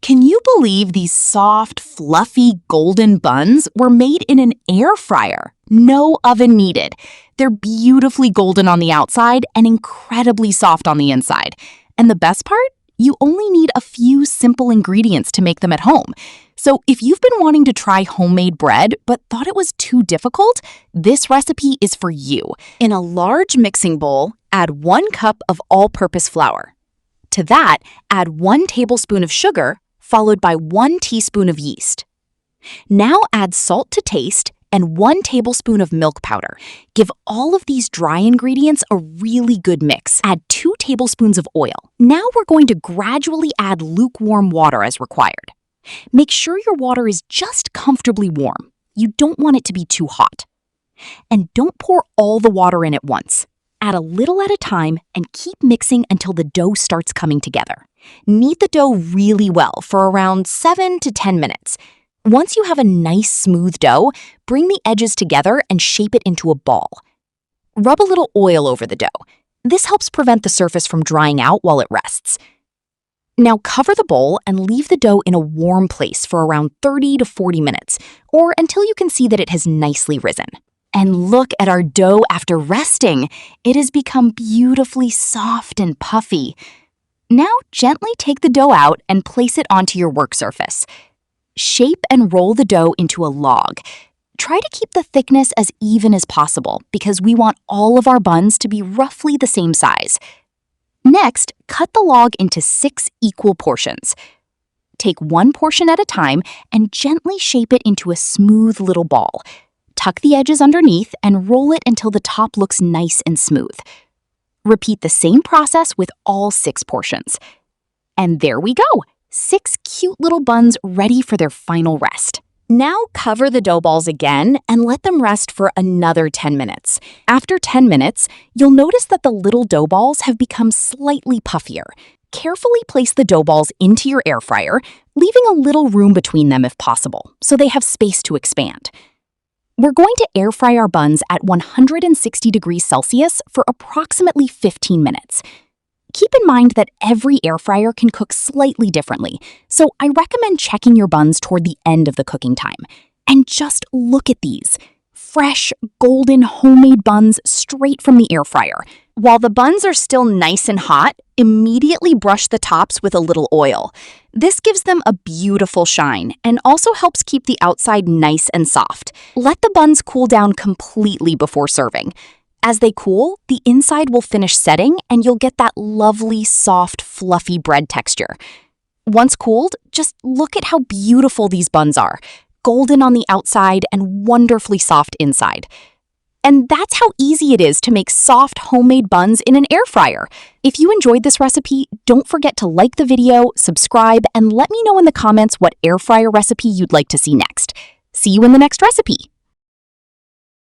Can you believe these soft, fluffy, golden buns were made in an air fryer? No oven needed. They're beautifully golden on the outside and incredibly soft on the inside. And the best part? You only need a few simple ingredients to make them at home. So if you've been wanting to try homemade bread but thought it was too difficult, this recipe is for you. In a large mixing bowl, add 1 cup of all-purpose flour. To that, add 1 tablespoon of sugar, followed by 1 teaspoon of yeast. Now add salt to taste and 1 tablespoon of milk powder. Give all of these dry ingredients a really good mix. Add 2 tablespoons of oil. Now we're going to gradually add lukewarm water as required. Make sure your water is just comfortably warm. You don't want it to be too hot. And don't pour all the water in at once. Add a little at a time and keep mixing until the dough starts coming together. Knead the dough really well for around 7 to 10 minutes. Once you have a nice smooth dough, bring the edges together and shape it into a ball. Rub a little oil over the dough. This helps prevent the surface from drying out while it rests. Now cover the bowl and leave the dough in a warm place for around 30 to 40 minutes, or until you can see that it has nicely risen. And look at our dough after resting. It has become beautifully soft and puffy. Now gently take the dough out and place it onto your work surface. Shape and roll the dough into a log. Try to keep the thickness as even as possible because we want all of our buns to be roughly the same size. Next, cut the log into 6 equal portions. Take 1 portion at a time and gently shape it into a smooth little ball. Tuck the edges underneath and roll it until the top looks nice and smooth. Repeat the same process with all 6 portions. And there we go! 6 cute little buns ready for their final rest. Now cover the dough balls again and let them rest for another 10 minutes. After 10 minutes, you'll notice that the little dough balls have become slightly puffier. Carefully place the dough balls into your air fryer, leaving a little room between them if possible, so they have space to expand. We're going to air fry our buns at 160 degrees Celsius for approximately 15 minutes. Keep in mind that every air fryer can cook slightly differently, so I recommend checking your buns toward the end of the cooking time. And just look at these. Fresh, golden, homemade buns straight from the air fryer. While the buns are still nice and hot, immediately brush the tops with a little oil. This gives them a beautiful shine and also helps keep the outside nice and soft. Let the buns cool down completely before serving. As they cool, the inside will finish setting and you'll get that lovely, soft, fluffy bread texture. Once cooled, just look at how beautiful these buns are. Golden on the outside and wonderfully soft inside. And that's how easy it is to make soft homemade buns in an air fryer. If you enjoyed this recipe, don't forget to like the video, subscribe, and let me know in the comments what air fryer recipe you'd like to see next. See you in the next recipe.